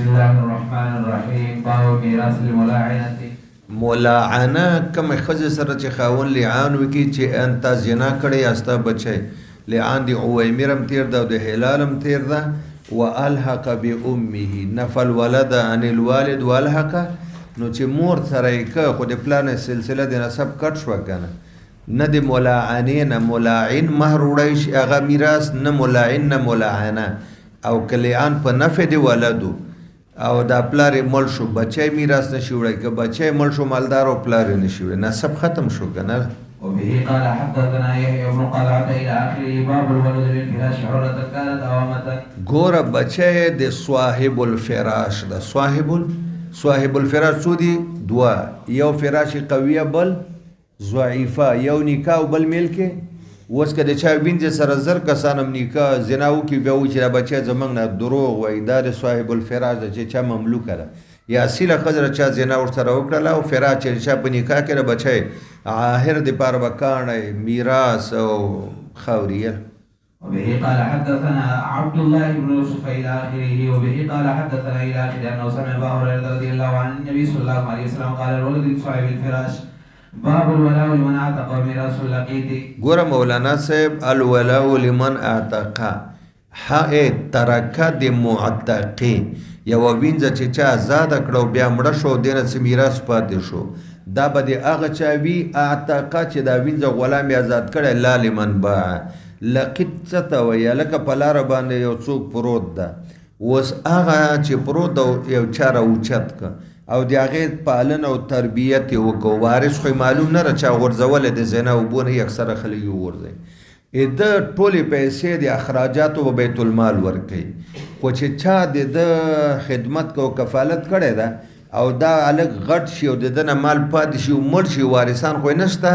بسم الله الرحمن الرحيم. باب میراث الملاعنة. ملاعنه کوم خځې سره چې خاون لعان وکي چې انت زنا کړی استا بچي لعان دی عویمرم تیر دا د هلالم تیر دا والحق بامه نفل ولد عن الوالد والحق نو چې مور سره یک خو د پلان سلسله د نسب کټ شو کنه نه د ملاعنین ملاعن مہر وړي شي هغه میراث نه ملاعن نه ملاعنه او کلیان په نفع دی ولدو او دا پلار مل شو بچای میراث نشي وړي که بچای مل شو مالدار او پلار نشي وړي نسب ختم شو کنه. وبه قال حدثنا يحيى بن قلعة إلى آخره. باب الولد للفراش حرة كانت أوامة. ګور بچای د صاحب الفراش دا صاحب الفراش څو دي دوا یو فراش قویه بل ضعیفه یو نکاح بل ملک وس کده چا وینځ سره زر کسانم نکاح زناو کی به و چې بچی زمنګ نه دروغ وای دا صاحب الفراش چې چا مملوک کړه یا اصله خضر چا زنا ور سره وکړه او فراش چې چا په نکاح کې بچی عاهر د پاره وکانه میراث او خوریه. وبه قال حدثنا عبد الله بن يوسف الى اخره. وبه قال حدثنا الى اخره انه سمع ابا هريره رضي الله عنه النبي صلى الله عليه وسلم قال الولد لصاحب الفراش باب الولاء لمن اعتق وميراث اللقيط. ګور مولانا صاحب الولاء لمن اعتق حق ترکه د معتقی یو وینځ چې چا آزاد کړو بیا مړ شو دینه چې میراث پاتې شو دا به د هغه چا وی اعتق چې دا وینځ غلام آزاد کړي لا لمن باع لقیط څه ته وایي لکه په لاره باندې یو څوک پروت ده اوس هغه چې پروت یو چاره اوچت که او د هغې پالنه او تربیت یې وکړو وارث خو معلوم نه ده چا غورځولی د زنا اوبو نه اکثره خلک یې وغورځوي د ټولې پیسې د اخراجاتو به بیت المال ورکوي خو چې چا د ده خدمت کو کفالت کړی ده او دا الګ غټ شي او د ده نه مال پاتې شي او مړ شي وارثان خو نشته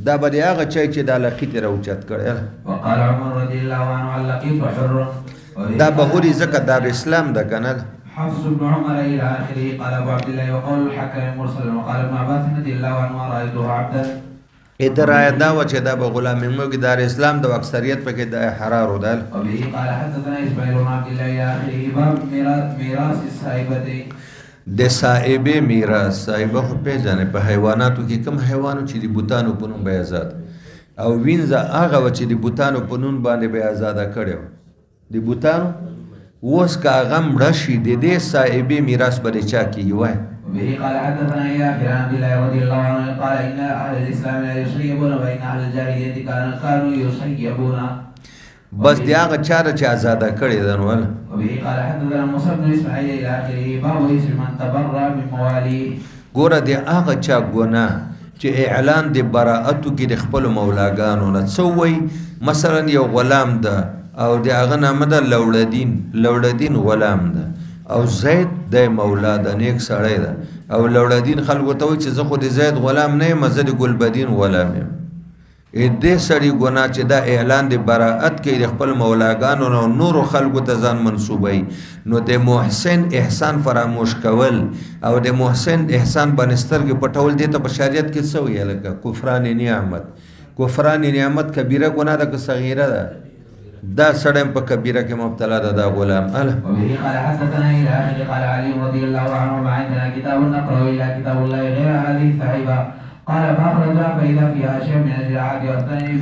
دا به د هغه چای چې دا لقیط یې راوچت کړی. وقال عمر رضي الله عنه اللقيط حر. دا بهوري ځکه دار اسلام ده که نه. حفص بن عمر الى اخره. قال ابو عبد الله وقول الحكم مرسل. وقال ابن عباس رضي الله عنه رايته عبدا. ادرايه دا و چې دا به غلام موږ دار اسلام د اکثریت پکې د حرار ودل. وبه قال حدثنا اسماعيل بن عبد الله الى اخره. باب ميراث الصاحبه. د صاحبه میراث صاحبه خو پیژنې په حیواناتو کې کوم حیوانو چې د بوتانو په نوم به آزاد او وینځه هغه چې د بوتانو په نوم باندې به آزاد کړو د بوتانو اوس کا غم رشي د دې صاحبه میراث بری چا کی وای. به قال حدثنا يا عبد الله رضي الله عنه قال ان اهل الاسلام لا يصيبون بين اهل الجاهليه كانوا يصيبون بس دی هغه چاره چې آزاد کړی دن ول. وبه قال حدثنا موسى بن اسماعيل الى اخره. باب اسم من تبرأ من مواليه. ګوره دی هغه چا ګناه چې اعلان د براءتو کې د خپل مولاګانو نه څووي مثلا یو غلام ده او د هغه نامه ده لوړدین غلام ده او زید د مولا ده نیک سړی ده او لوړدین خلکو ته وایي چې زه خو د زید غلام نه یم زه د ګلبدین غلام یم دې سړي ګناه چې دا اعلان د براءت کې د خپل مولاګانو نو نورو خلکو ته ځان منسوبوي نو د محسن احسان فراموش کول او د محسن احسان باندې سترګې پټول دې ته په شریعت کې څه ویل لکه کفران نعمت کبیره ګناه ده که صغیره ده دا سړی په کبیره کې مبتلا ده دا غلام. وبه قال حدثنا الى اخره. قال علي رضي الله عنه ما عندنا كتاب نقرأ الا كتاب الله غير هذه الصحيفه. قال فاخرجها فاذا فيها اشياء من الجراحات والثاني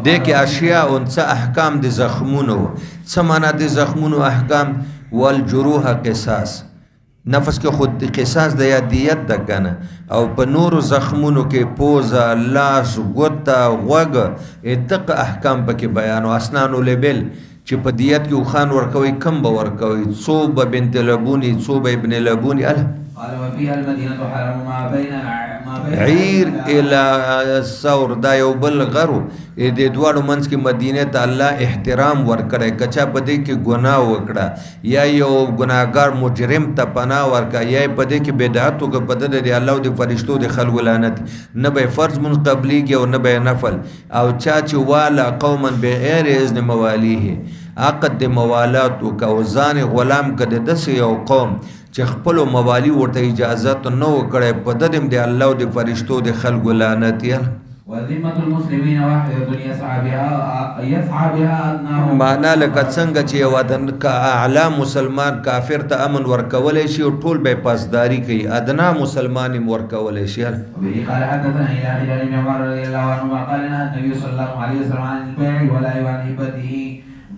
دې کې اشیاء او څه احکام د زخمونو څه معنا د زخمونو احکام والجروح قصاص نفس کې خود قصاص د یادیت د کنه او په نورو زخمونو کې پوزه لاس ګوته غوږ اتق احکام پکې بیان او اسنان لبل چې په دیت کې خان ورکوي کم به ورکوي صوب بنت لبونی صوب ابن لبونی قال وفيها المدينه حرم ما بين عیر الى الثور دا یو بل غرو د دوړو منځ کې مدینه ته الله احترام ورکړي کچا بده کې ګناه وکړه یا یو ګناګار مجرم ته پناه ورکړه یا بده کې بدعت او بده د الله او د فرشتو د خلق لعنت نه به فرض من قبليږي او نه به نفل او چا چې والا قوما بغیر اذن مواليه عقد د موالات او کوزان غلام کده د یو قوم چې خپل موالی ورته اجازه نه وکړي په ددم د الله او د فرشتو د خلق لعنت یې. وذمة المسلمين واحدة يسعى بها أدناهم. معنا لکه څنګه چې یو اعلی مسلمان کافر ته امن ورکولی شي او ټول به پاسداري کوي، ادنا مسلمان هم ورکولی شي. وبه قال حدثنا إلى خلال بن عمر رضي الله عنهما قال نهى النبي صلى الله عليه وسلم عن البيع والولاء وعن هبته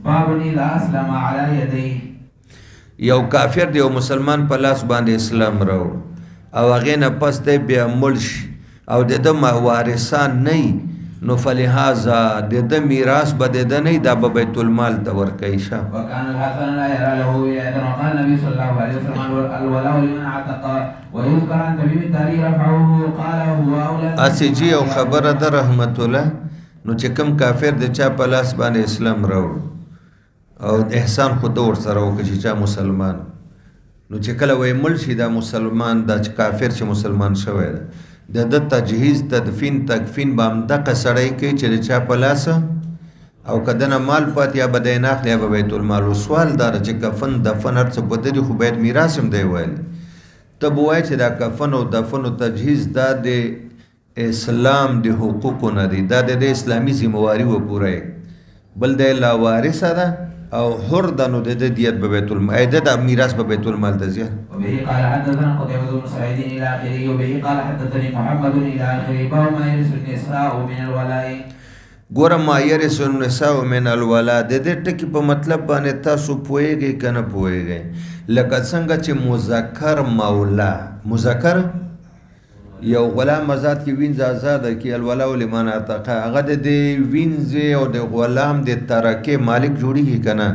باب إذا أسلم على يديه. یو کافر دی او مسلمان په لاس باندې اسلام راوړ او هغې نه پس دی بیا مړ شي او د ده وارثان نه وي، نو فلهذا د ده میراث به د ده نه وي، دا به بیت المال ته ورکوي. شه وكان الحسن لا يرى له ولاية وقال النبي صلى الله عليه وسلم الولاء لمن اعتق ويذكر عن تميم الداري رفعه قال هو أولى. اسې چې یو خبره ده رحمت الله، نو چې کوم کافر د چا په لاس باندې اسلام راوړ او احسان خو ده ورسره وکړي چې چا مسلمان، نو چې کله وایي مړ شي دا مسلمان دا چې کافر چې مسلمان شوی ده د ده تجهیز تدفین تکفین به همدغه سړی کوي چې د چا په لاس او که دنه مال پاتې یا به دی نه اخلي یا به بیت المال. او سوال دا ده چې کفن دفن هر څه په ده دي خو باید میراث هم دی ویلی. ته به وایې چې دا کفن او دفن او تجهیز دا د اسلام د حقوقو نه دی، دا د اسلامي ذمهواري وپوره، بل دی لاوارثه ده او حر ده، نو د ده دیت به بیت المال د میراث به بیت المال ته ځي. وبه قال حدثنا قتيبة بن سعيد إلى آخره وبه قال حدثني محمد إلى آخره باب ما يرث النساء من الولاء. ګوره ما یرث النساء من الولاء د دې ټکي په مطلب باندې تاسو پوهیږئ که نه پوهیږئ؟ لکه څنګه چې مذکر مولا، مذکر یو غلام آزاد کې وینځ آزاده کې الولاء لمن اعتق، هغه د دې وینځې او د غلام د ترکې مالک جوړیږي که نه؟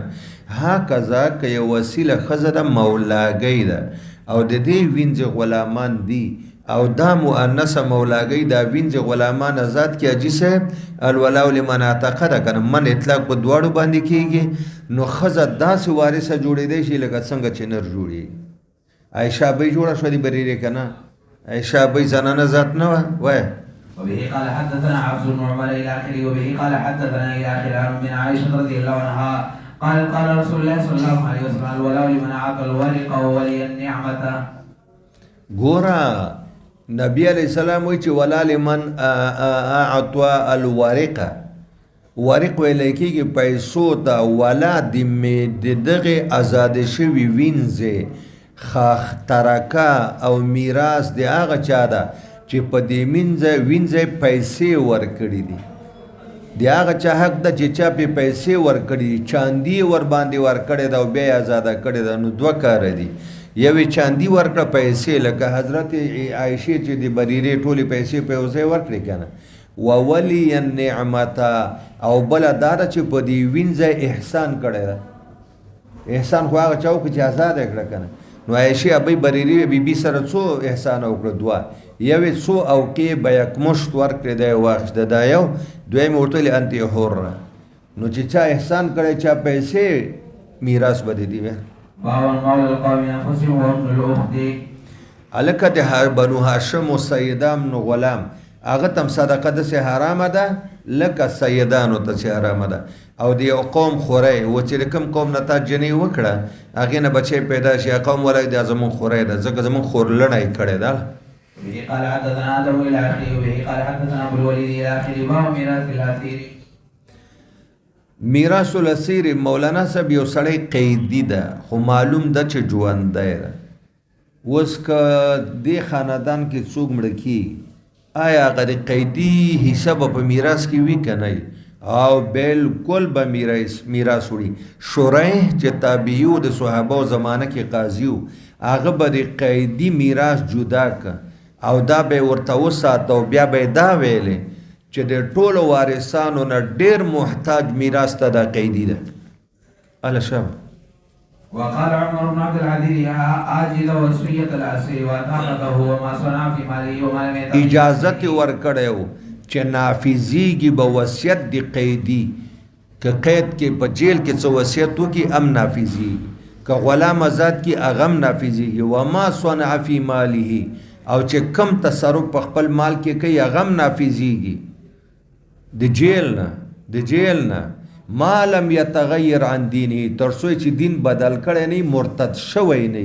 هکذا که یو وسیله ښځه ده مولاګۍ ده او د دې وینځې غلامان دي او دا مؤنثه مولاګۍ دا وینځې غلامان آزاد کې حاجي صاحب الولاء لمن اعتق ده که نه؟ من اطلاق په دواړو باندې کېږي، نو ښځه داسې وارثه جوړېدی شي لکه څنګه چې نر جوړېږي. عایشه بۍ جوړه شوه دي بریرې که نه؟ عائشہ بھئی زنانہ ذات نہ وای. وبه قال حدثنا عبد بن عمر الى اخره وبه قال حدثنا الى اخره من عائشة رضي الله عنها قال قال رسول الله صلى الله عليه وسلم الولاء لمن اعطى الورق وولي النعمة. ګورا نبی علیہ السلام وی چې ولا لمن اعطى الورق، ورق ویل کېږي پیسو ته، ولا د دغه آزاد شوي وینځې خاخ ترکه او میراث د هغه چا ده چې په دې وینځې پیسې ورکړي دي، د هغه چا حق ده چې چا پې پیسې ورکړي دي، چاندي ور باندې ورکړې ده او بیا یې ازاده کړې ده. نو دوه کاره دي، یوې چاندي ورکړه پیسې لکه حضرت عایشې چې د بریرې ټولې پیسې په یو ځای ورکړې که نه، وولي النعمته، او بله دا ده چې په دې وینځې احسان کړی ده. احسان خو هغه چا وکړي چې ازاده یې کړه که نه؟ نو عایشې ابۍ بریرې بیبي سره څو احسان وکړه؟ دوه، یوې څو اوقې به یکمشت ورکړې دی واخیسته، دا یو، دویم ورته ویلې انت حره. نو چې چا احسان کړی چا پیسې میراث به د دي وی. هلکه د بنو هاشم و سیدام نو غلام هغه ته هم صدقه داسې حرامه ده لکه سیدانو ته چې حرامه ده. او د یو قوم خوری و چې د کوم قوم نه تا جنۍ وکړه هغې نه بچی پیدا شي، قوم ولی دا زمونږ خوری ده ځکه زمونږ خورلڼه یې کړې ده. به قال حدثنا آدم إلى آخره وبه قال حدثنا أبو الوليد إلى آخره باب ميراث الأسير. میراث الاسیر مولانا صاحب یو سړی قیدي ده خو معلوم ده چې ژوندی ده. اوس که دې خاندان کې څوک مړه کېږي آیا هغه د قیدي حصه به په میراث کې وي که نه؟ او بالکل به میراث وړي. شورای چې تابعیو د صحابه زمانه کې قاضي و هغه به د قیدي میراث جدا که او دا به ورته وساته او بیا به دا ویلې چې د ټولو وارثانو نه ډېر محتاج میراث ته دا قیدي ده. اله شب وقال عمر بن عبد العزيز عاجز وصية الأسير وطاقته وما صنع في ماله وما لم يتم. اجازت ورکړی و چې نافذیږي به وصیت د قیدي، که قید کې په جیل کې څه وصیت وکړي هم نافذیږي، که غلام آزاد کړي هغه هم نافذیږي. وما صنع فی ماله، او چې کم تصرف په خپل مال کې کوي هغه هم نافذیږي د جیل نه ما لم یتغیر عن دینه، تر څو چې دین بدل کړی نه مرتد شوی نه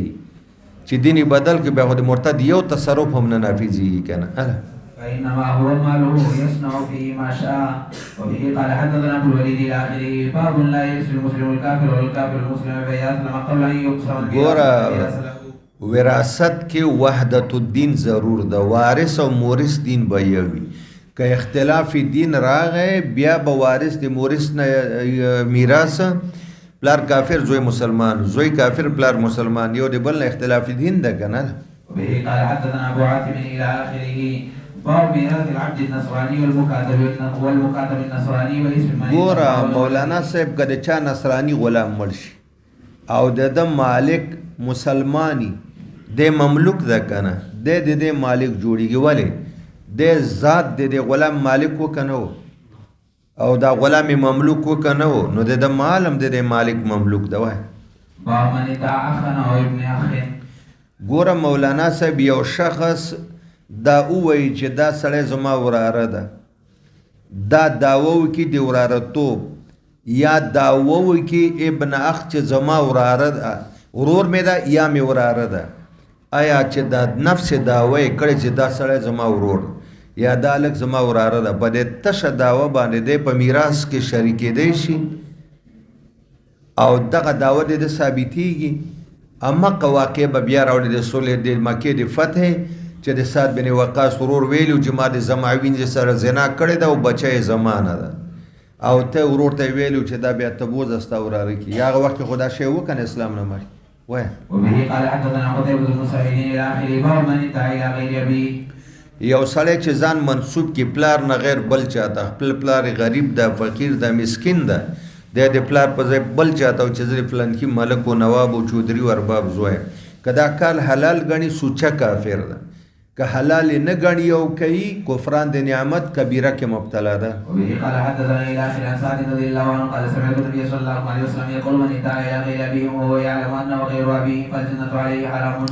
چې دین بدل کې بیا د مرتد یو تصرف هم نه نافذیږي که نه. فإنما هو ماله يصنع فيه ما شاء. وبه قال حدثنا أبو الوليد إلى آخره. باب لا يرث المسلم الكافر والكافر المسلم فإذا أسلم قبل أن يقسم الميراث. وراثت کې وحدت الدین ضرور ده، وارث او مورث دین به یو وي. که اختلاف دین راغی بیا به وارث د مورث نه میراث، پلار کافر زوی مسلمان، زوی کافر پلار مسلمان، یو د بل نه اختلاف دین ده که نه. وبه قال حدثنا أبو عاصم إلى آخره. باب ميراث العبد النصراني والمكاتب النصراني واسم ګوره مولانا صاحب که د چا نصرانی غلام مړ شي او د ده مالک مسلمانی د مملوک ده که نه، د مالک جوړیږي. ولې د ذات د غلام مالک و که نه و او دا غلام مملوک و که نه و، نو د مال هم د مالک مملوک ده. وای باب من ادعى أخا أو ابن أخ. ګوره مولانا صاحب یو شخص دا ووایي چې دا سړی زما وراره ده، دا دعوه وکړي د ورارهتوب، یا دعوه وکړي ابن اخ چې زما وراره ده، ورور مې ده یا مې وراره ده. آیا چې دا نفس دعوه یې کړې چې دا سړی زما ورور یا دا هلک زما وراره ده، په دې تشه دعوه باندې دی په میراث کې شریکېدی شي او دغه دعوه د ثابتېږي. امقه واقع به بیا راوړي د صلح د مکې د فتح چې د سعد بن وقاص ورور ویلو چې ما د زما وینځ سره زنا کړې ده او بچی زمانه ده، او ته ورور ته ویلو چې دا بیا تبوز استا وراره کی، یا هغه وخت خدا شی وکنه اسلام نه مړ. وای وبه قال حدثنا قتيبة بن سعيد الى اخره. باب من ادعى الى غير ابي. یو سړی چې ځان منسوب کی پلار نه غیر بل چاته، خپل پلار غریب ده، فقیر ده، مسکین ده، د پلار په ځای بل چاته چې زری فلان کی ملک او نواب او چودري او ارباب زوی، کدا کال حلال غني سوچا کافر ده، که حلال نه غني او کوي کفران د نعمت کبیره کې مبتلا ده. وبه قال حدثنا الى اخر عن سعد رضي الله عنه قال سمعت النبي صلى الله عليه وسلم يقول من ادعى الى غير ابيه وهو يعلم انه غير ابيه فالجنه عليه حرام.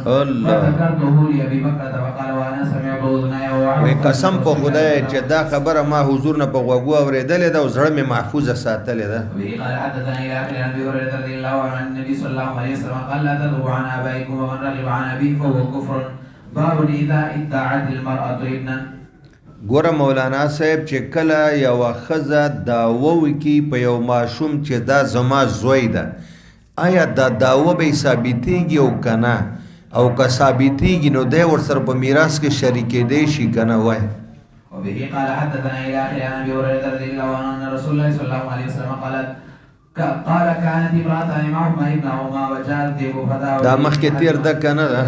فذكرته لابي بكر فقال وانا سمعت اذناي وي قسم په خدای چې دا خبره ما حضور نه په غوږو اورېدلې ده او زړه مې محفوظه ساتلې ده. وبه قال حدثنا الى اخر عن ابي هريره رضي الله عنه عن النبي صلى الله عليه وسلم قال لا ترغبوا عن ابائكم ومن رغب عن ابيه فهو كفر. باب اذا ادعت المرأة ابنا. ګوره مولانا صاحب چې کله یوه ښځه دعوه وکړي په یو ماشوم چې دا زما زوی ده، آیا دا دعوه به یې ثابتېږي او که نه؟ او که ثابتېږي نو دی ورسره په میراث کې شریکېدی شي که نه؟ وایي وبه قال حدثنا الى اخر عن ابي هريره رضي الله عنه ان رسول الله صلى الله عليه وسلم قال كانت امرأتان معهما ابنهما وجاءت ذئب فدعوا. دا مخکې تېر ده که نه ده؟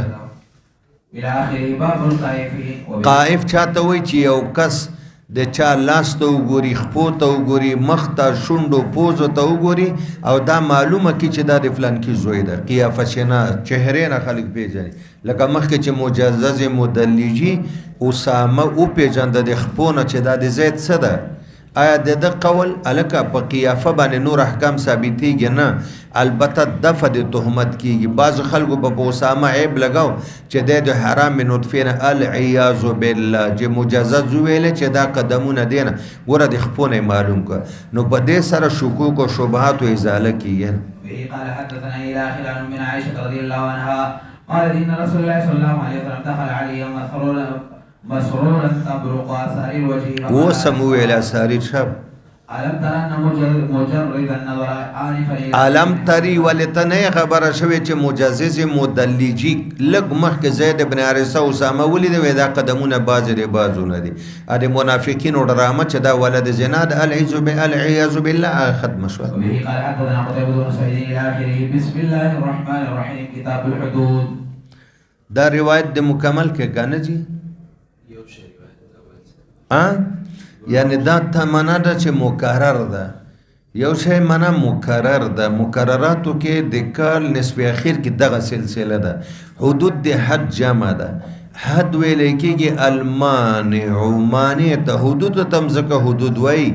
الى اخره. باب القائف. قائف چاته وایي چې یو کس د چا لاس ته وګوري، خپو ته وګوري، مخ ته، شونډو، پوزو ته وګوري او دا معلومه کړي چې دا د فلانکي زوی ده. قیافه شناس، چهرې نه خلک پیژني، لکه مخکې چې مجزز مدلجي اسامه وپېژنده د خپو نه چې دا د زید څه ده. آیا د ده قول هلکه په قیافه باندې نور احکام ثابتېږي؟ نه، البته دفع د تهمت کېږي. بعضو خلکو به په اسامه عیب لګاو چې دی د حرام نطفې نه العیاذ بالله چې مجزز وویلې چې دا قدمونه دی نه، ګوره د خپو نه معلوم کړه، نو په دې سره شکوک او شبهاتو ازاله کېږي. قال حدثنا الى اخر عن من عائشه رضي الله عنها قالت ان رسول الله صلى الله عليه وسلم دخل علي مسرورا تبرق اسارير وجهه. وسم ویل اسارير شب علم تر ان مجرد النظر عارفا. علم تری ولتنه خبره شوی چې مجزز مدلجی لګ مخک زید ابن حارثه اسامه ولید وې دا قدمونه بازره بازونه دي ا منافقین او ډرامه چې دا ولد زنا د العیاذ بالله ختم شو. به قال حدثنا قتيبة بن سعيد الى اخره. بسم الله الرحمن الرحيم. كتاب الحدود. دا روایت د مکمل کې کنه جی یعنی دا تمنا ده چې مکرر ده، یو شی معنا مکرر ده. مکرراتو کې د کال نصف اخیر کې دغه سلسله ده. حدود د حد جمع ده. حد ویل کېږي المانع، مانع ته حدود ته مځکه حدود وایي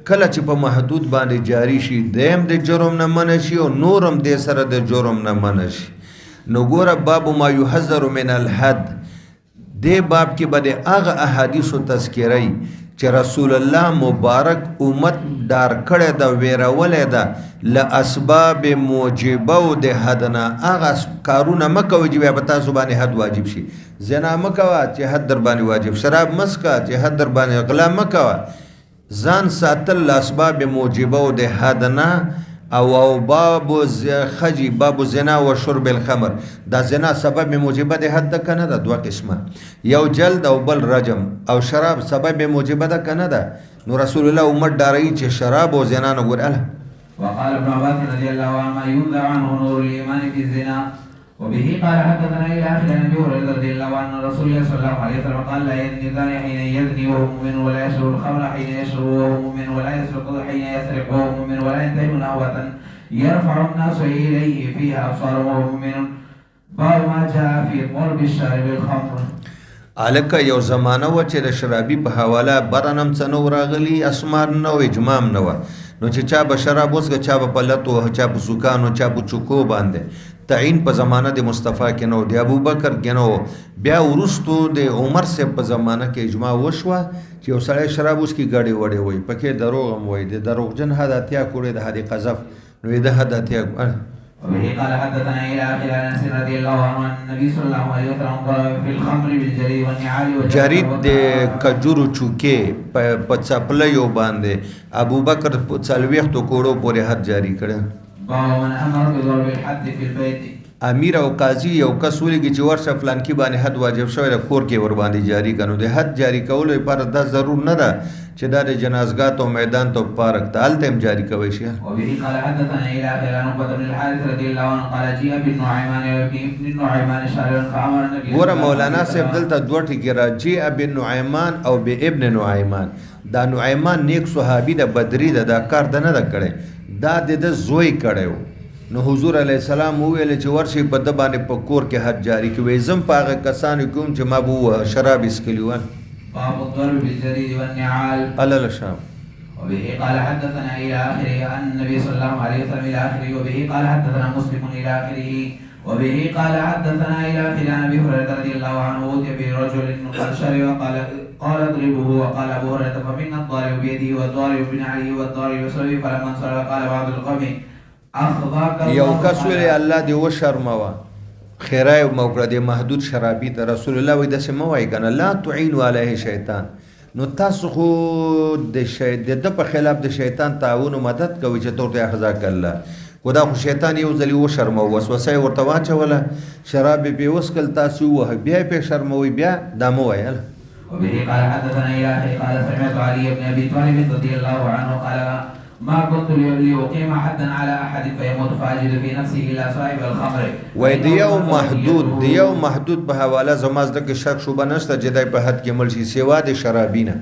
کله چې په محدود باندې جاری شي دیم د جرم نه منع شي او نورم د سره د جرم نه منع شي. نو ګوره باب ما یحذر من الحد، دې باب کې به د هغه احادیثو تذکره چې رسول الله مبارک امت دار کړی دا ویرولې ده له اسباب موجبه او د حدنا هغه کارونه مه کوئ چې بیا په تاسو باندې حد واجب شي زنا مه کوه چې حد در باندې واجب شراب مه څښه چې حد در باندې غلا مه کوه ځان ساتل له اسباب موجبه او د حدنا او باب خجی باب زنا و شرب الخمر دا زنا سبب موجبه ده حد کنه ده دوه قسمه یو جلد او بل رجم او شراب سبب موجبه ده کنه ده نو رسول الله امت داري چې شراب او زنا نه ګور الله وقال ابن عباس رضي الله عنه ينزع عنه نور الايمان في الزنا وبه قال حدثنا الى اخر عن ابي هريره رضي الله عنه رسول الله صلى الله عليه وسلم قال لا يزني الزاني حين يزني وهو مؤمن ولا يشرب الخمر حين يشرب وهو مؤمن ولا يسرق حين يسرق وهو مؤمن ولا ينتهب نهوة يرفع الناس اليه فيها ابصارهم وهو مؤمن باب ما جاء في قرب الشارب الخمر الکه یو زمانه و چې د شرابي په حواله برنم څنو راغلی اسمار نو اجمام نو نو چې چا به شراب وسګه چا به پلتو چا په سوکانو چا په چوکو باندې تعین په زمانه د مصطفی کې نو د ابوبکر کې نو بیا ورستو د عمر سے په زمانه کې اجماع وشوه چې یو سړی شراب وس کی غړي وړي وای پکې دروغ هم وای د دروغجن حداتیا کوړي د حدی قذف نو د حداتیا وبه قال حدثنا الى اخر انس رضي الله عنه ان النبي صلى الله عليه وسلم قال في الخمر بالجريد والنعال جريد د کجورو چوکې په چپلیو باندې ابوبکر په څلويختو کوړو پورې حد جاری کړ من امر بضرب الحد في البيت امیر او قاضي یو کس ولګي چې ورشه فلان کې باندې حد واجب شوی د کور کې ور باندې جاری کنو د حد جاری کول لپاره دا ضرور نه ده چې دا د جنازګاه او میدان ته پارک ته التم جاری کوي شي وبه قال حدثنا الى اخر عقبه بن الحارث رضي الله عنه قال جاء بالنعيمان وابن النعيمان شارع فامر النبي ګوره مولانا صاحب دلته دوه ټکی راځي ابن نعيمان او به ابن نعيمان دا نعيمان نیک صحابي د بدري د کار نه د کړي دا د زوی کړو نو حضور علیہ السلام ویل چې ورشي په د باندې په کور کې حد جاری کوي زم پاغه کسان کوم چې ما بو شراب اسکلیو باب الضرب بالجريد والنعال الله الشام وبه قال حدثنا الى اخره عن النبي صلى الله عليه وسلم الى اخره وبه قال حدثنا مسلم الى اخره وبه قال حدثنا الى اخره عن ابي هريره رضي الله عنه اوتي برجل قد شرب قال اضربه وقال ابو هريره فمنا الضارب بيده والضارب بنعله والضارب بسببه فلما انصرف قال بعض القوم یو کس ویلی الله دی و شرموا خیرای موکړه دی محدود شرابی ته رسول الله وای د سم وای کنه لا تعینوا علیه شیطان نو تاسو خو د په خلاف د شیطان تعاون او مدد کوي چې تورته اخذا کړه خدا خو شیطان یو ځلی و شرمو وسوسه ورته واچوله شراب به وسکل تاسو وه بیا په شرموي بیا دمو ویل وبه قال حدثنا الى قال سمعت علي بن ابي طالب رضي الله عنه قال ما كنت لأقيم حدا على أحد فيموت فأجد في نفسه إلا صاحب الخمر وای د یو محدود په حواله زماز د شک شوبه نشته چې دای په حد کې مل شي سیوا د شرابینه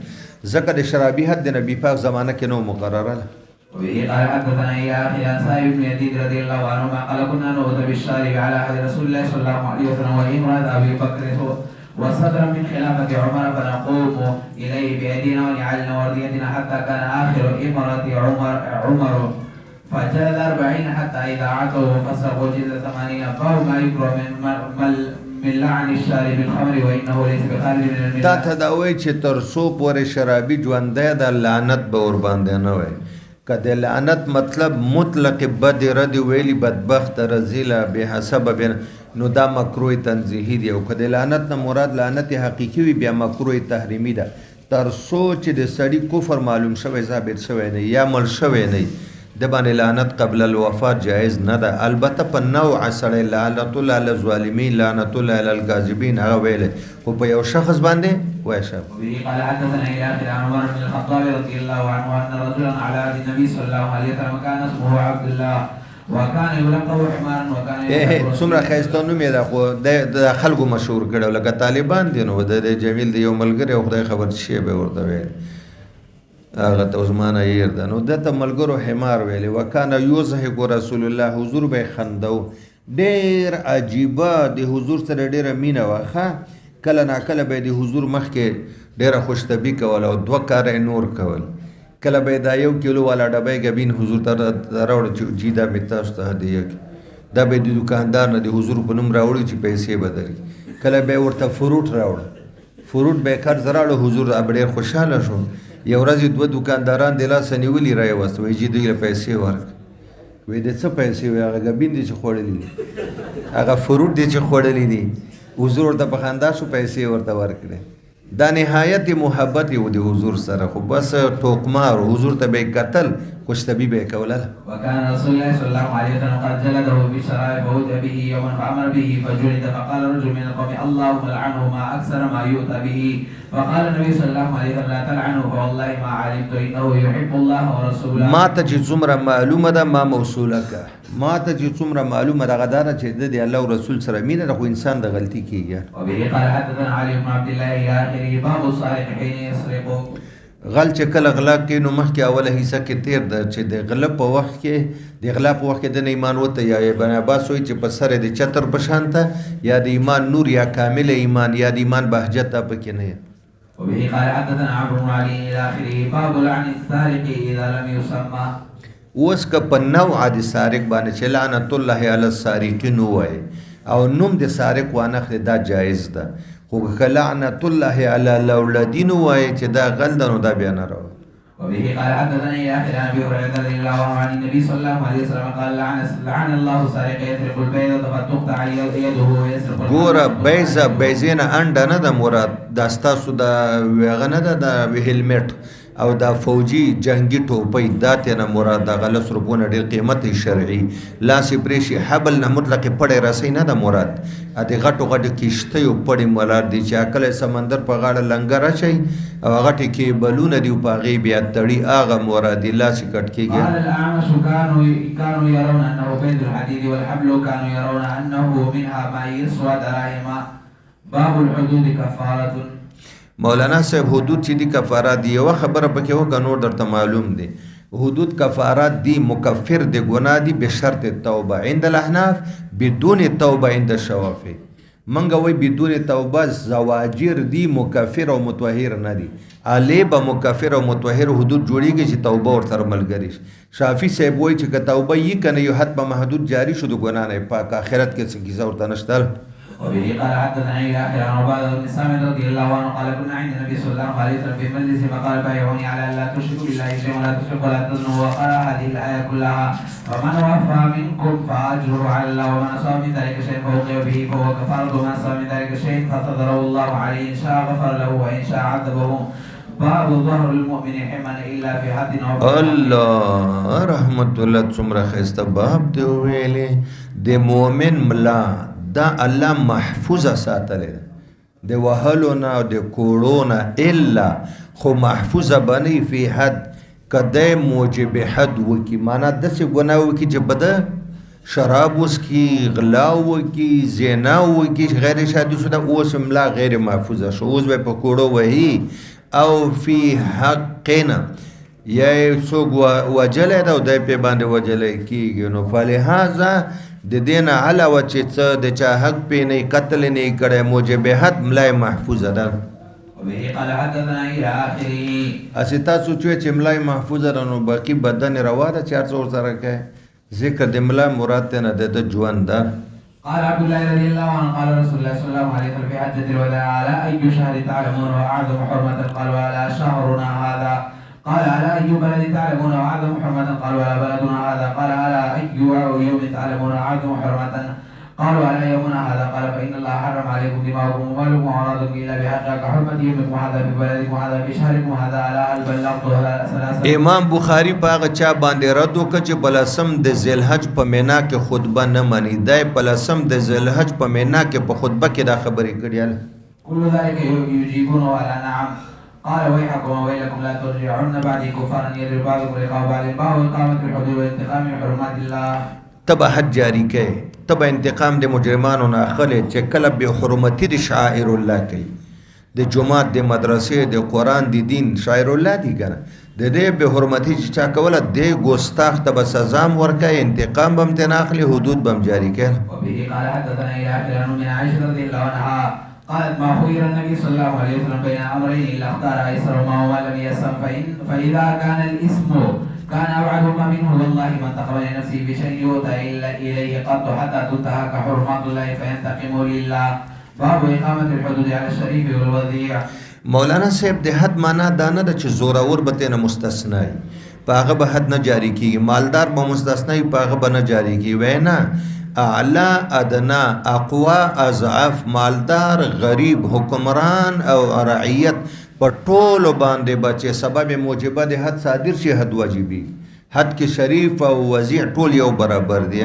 ځکه د شرابي حد د نبی پاک زمانه کې نو مقرره ده وبه قال حدثنا يا أخي عن سعيد بن يزيد رضي الله عنهما قال كنا نؤذى بالشارب على عهد رسول الله صلى الله عليه وسلم وامرأة أبي بكر وصدرا من خلافة عمر فنقوم إليه بأيدينا ونعالنا ورديتنا حتى كان آخر إمرة عمر فجلد 40 حتى إذا عتوا فسقوا جلد 80 فهو ما يكره من لعن الشارب بالخمر وإنه ليس بخارج من الملة تا تداوی چې تر سو پورې شرابي ژوندې د لعنت به ور باندې نه وي کده لعنت مطلب مطلق بد رد ویلی بدبخت رزیلا به حسب بین نو دا مکروه تنزیهی دی او کده لعنت نه مراد لعنت حقیقی وی بیا مکروه تحریمی ده تر سوچ د سړی کفر معلوم شوی ثابت شوی نه یا مل شوی نه د باندې لعنت قبل الوفات جائز نه ده البته په نوع سره لعنت الله للظالمین لعنت الله للکاذبین هغه ویل خو په یو شخص باندې وای شاب قال حدثنا الى اخر عمر بن الخطاب رضي الله عنه ان رجلا على عهد النبي صلى الله عليه وسلم كان اسمه عبد الله وكان يلقب حمارا وكان څومره خیستانو مې دا خو د خلکو مشهور کړو لکه طالبان دي نو د جمیل دی یو ملګری او خدای خبر شي به ورته ویل هغه ته عثمان ایر ده نو دته ملګرو حمار ویلی وکانه یوزهق رسول الله حضور به خندو ډیر عجیبه د حضور سره ډیره مینه واخه کله نا کله به د حضور مخ کې ډیره خوشتبی کول او دوه کار نور کول کله به دا یو کیلو والا ډبې غبین حضور ته راوړ جیدا میتاست هدیه دا به د دکاندار نه د حضور په نوم راوړي چې پیسې بدري کله به ورته فروټ راوړ فروټ به کار زراړو حضور ابډیر خوشاله شو یو ورځ دوه دکانداران د لاسه نیولي راوست وایي چې دوی له پیسې ورکړه وایي د څه پیسې وایي هغه ګبین دي چې خوړلي دي هغه فروټ دي چې خوړلي دي حضور ورته په خندا شو پیسې ورته ورکړې دا نهایت محبت یو د حضور سره خو بس ټوکمار حضور ته به یې کتل خوشطبي به یې کوله وكان رسول الله صلى الله عليه وسلم قد جلده بشرائع فأتي به يوما فأمر به فجلد فقال رجل من القوم اللهم لعنه ما أكثر ما يؤتى به فقال النبي صلى الله عليه وسلم لا تلعنه فوالله ما علمت إنه يحب الله ورسوله ما ته چې څومره معلومه ده ما موصوله که ما ته چې څومره معلومه ده غداره چې د الله او رسول سره مینه ده خو انسان د غلطي کېږي وبه قال حدثنا علي بن عبد الله إلى آخره باب الصالح حين يسرق غل چې کله غلا کوي نو مخکې اوله حصه کې تیر ده چې د غلا په وخت کې د غلا په وخت کې د ایمان وته یا ابن عباس وایي چې په سر د چتر په شان ته یا د ایمان نور یا کامل ایمان یا د ایمان بهجت ته پکې نه وبه قال حدثنا عمرو بن علي الى اخره باب لعن السارق اذا لم يسمى اوس که په نوع د سارق باندې چې لعنت الله علی السارقین وایي او نوم د سارق وانه دا جایز ده خو که لعنت الله علی الاولادین وایي چې دا غل ده نو دا بیا نه راوړي وبه قال حدثني يا اخي عن ابي هريره رضي الله عنه عن النبي صلى الله عليه وسلم قال لعن الله سارق يسرق البيض فتقطع يده ويسرق ګوره بیزه نه انډه نه ده مراد دا ستاسو د ویغه نه ده د هلمټ او دا فوجي جنگي ټوپۍ دا تینا مراد دا غلس روپونه ډېر قیمت شرعي لاسې پرېشي حبل نه مطلقې پړې رسۍ نه ده مراد د غټو غټو کښتیو پړې مراد دي چې کله سمندر په غاړه لنګر اچوي او غټې کیبلونه دي په هغې بیا تړي هغه مراد دي لاسې کټ کېږي قال الأعمش كانوا يرون أنه بيت الحديد والحبل كانوا يرون أنه منها ما يسوى دراهم باب الحدود كفارة مولانا صاحب حدود چې دي کفارات دي یوه خبره پکې وکړه نور درته معلوم دي حدود کفارات دي مکفر دي ګناه دي بشرط توبه عند الاحناف بدون توبه عند الشوافی منګه وای بدون توبه زواجر دي مکفر او متطهر نه دي علی به مکفر او متطهر حدود جوړیږي چې توبه ورته ملګری شافعي صاحب وای چې که توبه یې کنه یو حد په محدود جاری شو د ګناه نه پاک آخرت کې څه کیسه ورته نشته وبه قال حدثنا الى اخر عن عباده بن سامي رضي الله عنه قال كنا عند النبي صلى الله عليه وسلم في مجلس فقال بايعوني على ان لا تشركوا بالله شيئا ولا تسرقوا ولا تزنوا وقرا هذه الايه كلها فمن وفى منكم فاجره على الله ومن اصاب من ذلك شيء فوقع به فهو كفاره ومن اصاب من ذلك شيء فقدره الله عليه ان شاء غفر له وان شاء عذبه باب ظهر المؤمن حما الا في حد او الله رحمت الله څومره خسته باب دی ویلې د مؤمن ملا دا الله محفوظه ساتلی ده د وهلو نه او د کوړو نه الا خو محفوظه بنی فی حد کدی موجب حد وکي معنا داسې ګناه وکي چې بده شراب وسکي غلا وکي زنا وکي غیر شادي شده اوس ملا غیر محفوظه شو اوس به په کوړو وهي او فی حقنا یا څوک وجلی ده او دی پې باندې وجلی کېږي نو فلهذا د دین علاوه چې څه د چا حق پې نه قتل نه کړی موجب حد ملای محفوظه ده وبه قال حدثنا الى اخره اسی تاسو چې ملای محفوظه ده نو باقي بدن روا ده چې هر څه ورسره کوي ذکر د ملا مراد ته نه د ژوند ده قال عبد الله رضي الله عنه قال رسول الله صلى الله عليه وسلم في حجة الوداع على أي شهر تعلمون وأعظم حرمة قالوا على شهرنا هذا قال على أي بلد تعلمون وأعظم حرمة قالوا على بلدنا هذا قال على أي يوم تعلمون وأعظم حرمة قالوا على يومنا هذا قال فإن الله حرم عليكم دماءكم وأموالكم وأعراضكم إلا بحق كحرمة يومكم هذا في بلدكم هذا في شهركم هذا على هل بلغت ثلاثة امام بخاری په هغه چا باندې رد وکړ چې بلسم د ذیلحج په مینا کې خطبه نه مني دی بلسم د ذیلحج په مینا کې په خطبه کې دا خبرې کړې كل ذلك يجيبون ولا نعم قال ويحكم ويلكم لا ترجعون بعد كفارا يضرب بعضكم رقاب بعض باب إقامة الحدود والانتقام من حرمات الله تبا حج جاری کوي تبا انتقام د مجرمانو نه اخلي چې کله به حرمتي د شاعر الله کوي د جمعات د مدرسې د قران د دین شاعر الله دي کنه د دې به حرمتي چې چا کوله د ګستاخ ته سزا ورکړي انتقام بم تناخلي حدود بم جاری کوي وبه قال حدثنا الى اخر من عائشه رضي الله عنها قالت ما خير النبي صلى الله عليه وسلم بين امرين الا اختار ايسرهما وما لم يسم فاذا كان الاسم كان ابعدهما منه والله من تقبل نفسه بشيء يؤتى الا اليه قط حتى تنتهك حرمات الله فينتقم لله باب اقامه الحدود على الشريف والوذيع مولانا صاحب د حد معنا دا نه ده چې زورور به ترېنه مستثنا وي په هغه به حد نه جاري کېږي مالدار به مستثنا وي په هغه به نه جاري کېږي وی نه اعلی ادنا اقوا اضعاف مالدار غریب حکمران او رعیت په ټولو باندې به چې سبب موجبه د حد صادر شي حد واجبي حد کې شریف او وزیع ټول یو برابر دي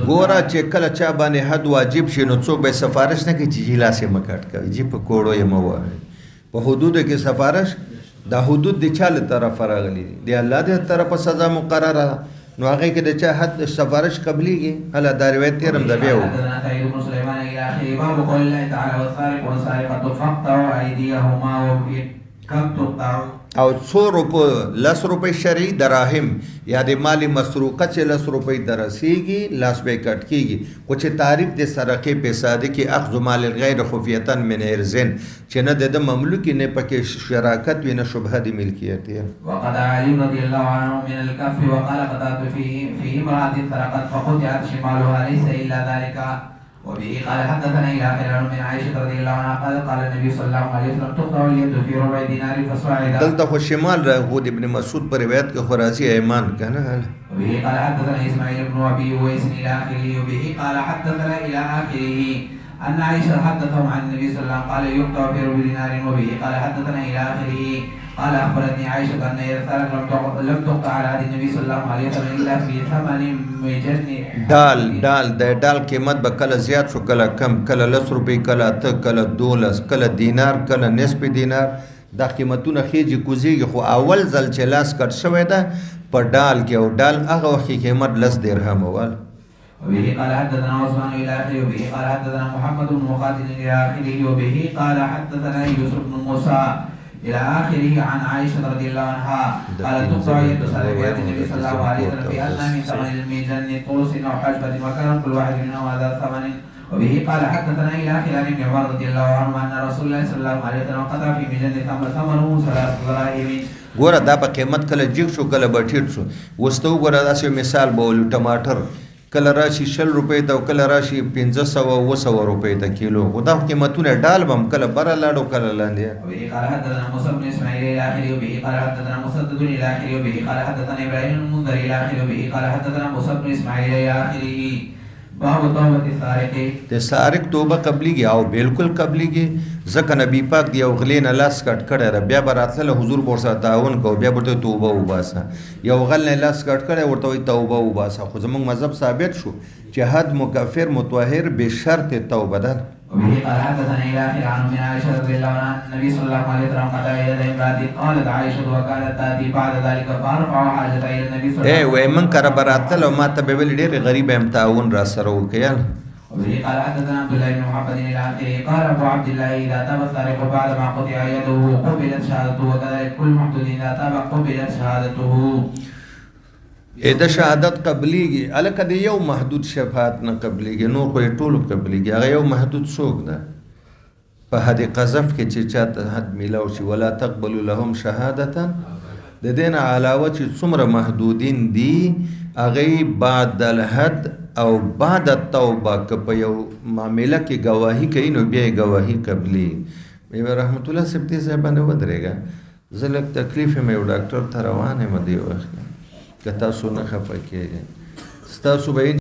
ګوره چې کله چا باندې حد واجب شي نو څوک به سفارش نه کوي چې لاس یې مه کټ کوي جي په کوړو یې مه وهئ په حدودو کې سفارش دا حدود د چا له طرفه راغلي دي د الله د طرفه سزا مقرره نو هغه کې د چا حد سفارش قبليږي هله دا روایت تیر هم د بیا و او 100 روپے 10 روپے شرعي دراهم یا د مالی مسروقه چې 10 روپے درسیږي لاس به کټ کیږي خو چې تعریف د سرقې په ساده کې اخذ مال غیر خفیه من ارزن چې نه د مملوک نه پکې شراکت وینه شبهه د ملکیت وقد علي رضي الله عنه من الكف وقال قطعت في امرأة سرقت فقطعت شمالها ليس الا ذلك وبه قال حدثنا الى اخر من عائشه رضي الله عنها قال النبي صلى الله عليه وسلم تقطع اليد في ربع دينار فصاعدا دلته خو شمال راغود ابن مسعود پر روایت کې خراسي ایمان کنه وبه قال حدثنا اسماعيل بن ابي ويس الى اخره وبه قال حدثنا الى اخره ان عائشه حدثهم عن النبي صلى الله عليه وسلم قال يقطع في ربع دينار وبه قال حدثنا الى اخره قال اخبرتني عائشه ان يسارق لم تقطع على عهد النبي صلى الله عليه وسلم الا في ثمن مجن دال قیمت به کله زیات شو کله کم کله 10 روپۍ کله 8 کله 12 کله دینار کله نصف دینار دا قیمتونه خېږي کوزيږي خو اول ځل چې لاس کټ شوی ده په ډال کې او ډال هغه وخت قیمت 10 درهم ول وبه قال حدثنا عثمان الى اخره وبه قال حدثنا محمد بن مقاتل الى اخره وبه قال حدثنا يوسف بن موسى الى اخره عن عائشه رضي الله عنها قالت تقطع يد سارق النبي صلى الله عليه وسلم في ادنى من ثمن الميزان طرس او حجبه وكان كل واحد منهما ذا ثمن وبه قال حدثنا الى اخره عن ابن عمر رضي الله عنه ان رسول الله صلى الله عليه وسلم قطع في ميزان ثمنه 3 دراهم ګوره دا په قیمت کله جګ شو کله بټیټ شو وستو ګوره داسې مثال بولو ټماټر کله راشي 60 روپۍ ته کله راشي 500 او 200 روپۍ ته کیلو خدا قیمتونه ډال بم کله بر لاړو کله لاندې وبه قال حدثنا موسى بن اسماعيل الى اخره وبه قال حدثنا مسدد الى اخره وبه قال حدثنا ابراهيم المنذر الى اخره وبه قال حدثنا موسى بن اسماعيل الى اخره باب توبه السارق ته سارق توبه قبليږي او بالکل قبليږي ځکه نبی پاک دی او غلین لاس کټ کړه بیا براتله حضور ورسره تعاون کو بیا ورته توبه وباسه یو غل لاس کټ کړه ورته توبه وباسه خو زموږ مذهب ثابت شو چې حد مکفر متطهر به شرط توبه ده وبه قال حدثنا الى اخر عن من عائشه رضي الله عنها النبي صلى الله عليه وسلم قال يد امراه قالت عائشه وكانت تاتي بعد ذلك فارفع حاجتها الى النبي صلى الله عليه وسلم وای من کر براتله ما ته به ویل ډیر غریب هم تعاون را سره وکړ وبه قال حدثنا عبد الله بن محمد الى اخره قال ابو عبد الله اذا تاب السارق بعد ما قطع يده قبلت شهادته وكذلك كل محدود اذا تاب قبلت شهادته د شهادت قبليږي الکه د یو محدود شفاعت نه قبليږي نور خو ټول قبليږي هغه یو محدود څوک ده په حد قذف کې چې چاته حد میلاو شي ولا تقبل لهم شهادتا د دین علاوه چې څومره محدودین دي هغه بعد الحد او بعد التوبه که په یو معامله کې گواهی کوي نو بیا گواهی قبلي مې رحمت الله سپتی صاحب باندې ودرېګا زلک تکلیف مې یو ډاکټر ته روانه مې دی وخت که تاسو نه خفه کېږئ ستاسو به